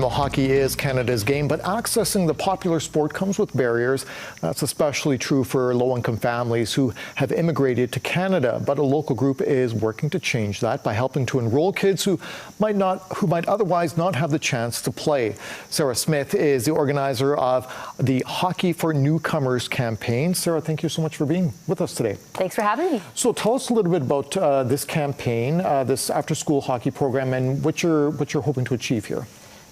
Well, hockey is Canada's game, but accessing the popular sport comes with barriers. That's especially true for low-income families who have immigrated to Canada. But a local group is working to change that by helping to enroll kids who might otherwise not have the chance to play. Sarah Smith is the organizer of the Hockey for Newcomers campaign. Sarah, thank you so much for being with us today. Thanks for having me. So tell us a little bit about this campaign, this after-school hockey program, and what you're hoping to achieve here.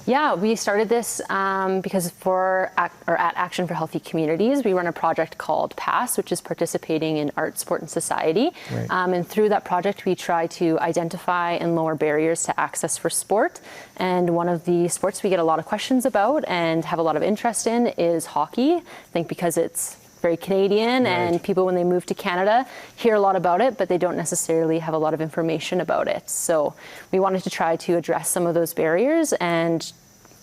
Yeah, we started this because at Action for Healthy Communities, we run a project called P.A.S.S, which is participating in art, sport, and society. Right. And through that project, we try to identify and lower barriers to access for sport. And one of the sports we get a lot of questions about and have a lot of interest in is hockey. I think because it's very Canadian, right, and people, when they move to Canada, hear a lot about it, but they don't necessarily have a lot of information about it. So we wanted to try to address some of those barriers and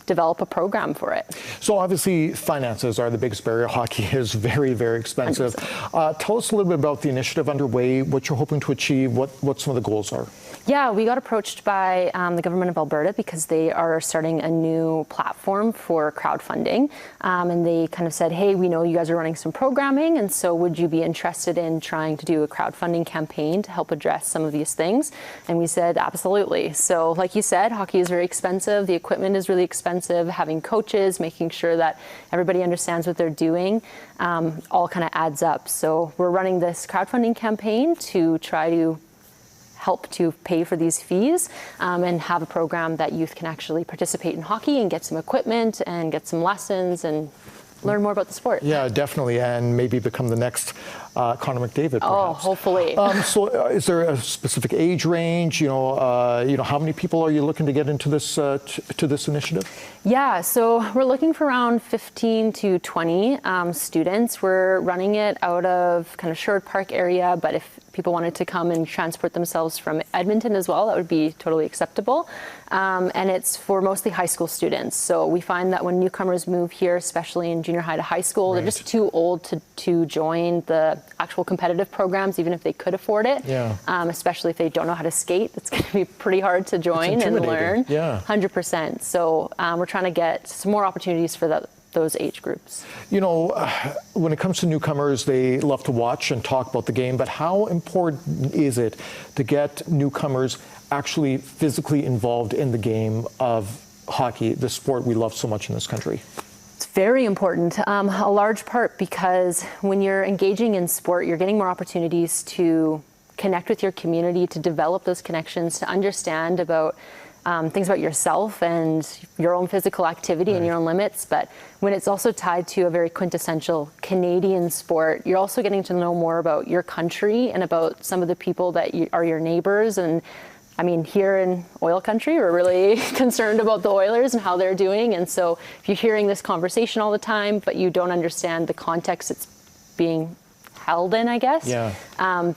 develop a program for it. So obviously finances are the biggest barrier. Hockey is very, very expensive. Tell us a little bit about the initiative underway, what you're hoping to achieve, what some of the goals are. Yeah, we got approached by the government of Alberta because they are starting a new platform for crowdfunding. And they kind of said, hey, we know you guys are running some programming, and so would you be interested in trying to do a crowdfunding campaign to help address some of these things? And we said, absolutely. So like you said, hockey is very expensive. The equipment is really expensive. Having coaches, making sure that everybody understands what they're doing, all kind of adds up. So we're running this crowdfunding campaign to try to help to pay for these fees and have a program that youth can actually participate in hockey and get some equipment and get some lessons and learn more about the sport. Yeah, definitely, and maybe become the next Connor McDavid, perhaps. Oh, hopefully. So is there a specific age range? How many people are you looking to get into this initiative? Yeah, so we're looking for around 15 to 20 students. We're running it out of kind of Sherwood Park area, but if people wanted to come and transport themselves from Edmonton as well, that would be totally acceptable. And it's for mostly high school students. So we find that when newcomers move here, especially in junior high to high school, right, they're just too old to join the actual competitive programs, even if they could afford it. Yeah. Especially if they don't know how to skate, it's going to be pretty hard to join and learn. Yeah. 100%. So we're trying to get some more opportunities for those age groups. You know, when it comes to newcomers, they love to watch and talk about the game, but how important is it to get newcomers actually physically involved in the game of hockey, the sport we love so much in this country? It's very important, a large part because when you're engaging in sport, you're getting more opportunities to connect with your community, to develop those connections, to understand about things about yourself and your own physical activity, right, and your own limits. But when it's also tied to a very quintessential Canadian sport, you're also getting to know more about your country and about some of the people that are your neighbors. And I mean, here in oil country, we're really concerned about the Oilers and how they're doing. And so if you're hearing this conversation all the time, but you don't understand the context it's being held in, I guess, yeah,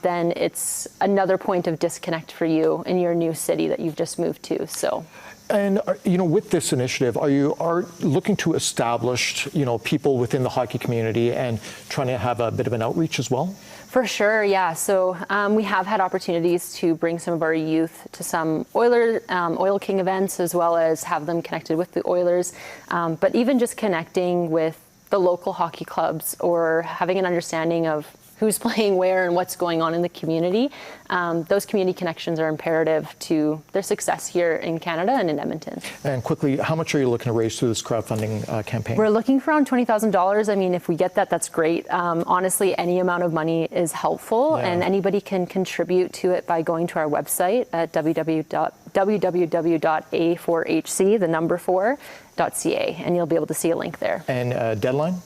then it's another point of disconnect for you in your new city that you've just moved to. So. And, with this initiative, are you looking to establish, people within the hockey community and trying to have a bit of an outreach as well? For sure, yeah. So we have had opportunities to bring some of our youth to some Oil King events, as well as have them connected with the Oilers. But even just connecting with the local hockey clubs or having an understanding of who's playing where and what's going on in the community, those community connections are imperative to their success here in Canada and in Edmonton. And quickly, how much are you looking to raise through this crowdfunding campaign? We're looking for around $20,000. I mean, if we get that, that's great. Honestly, any amount of money is helpful, yeah, and anybody can contribute to it by going to our website at www.a4hc, the number 4.ca, and you'll be able to see a link there. And deadline?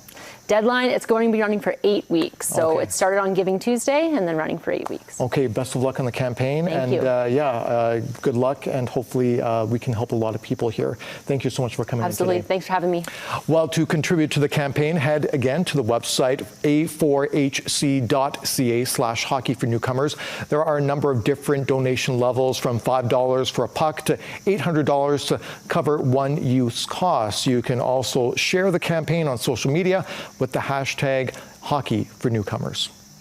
Deadline, it's going to be running for 8 weeks. So okay, it started on Giving Tuesday and then running for 8 weeks. Okay, best of luck on the campaign. Thank you. Good luck, and hopefully we can help a lot of people here. Thank you so much for coming in today. Absolutely, thanks for having me. Well, to contribute to the campaign, head again to the website a4hc.ca/hockey for newcomers. There are a number of different donation levels, from $5 for a puck to $800 to cover one youth's costs. You can also share the campaign on social media with the hashtag Hockey for Newcomers.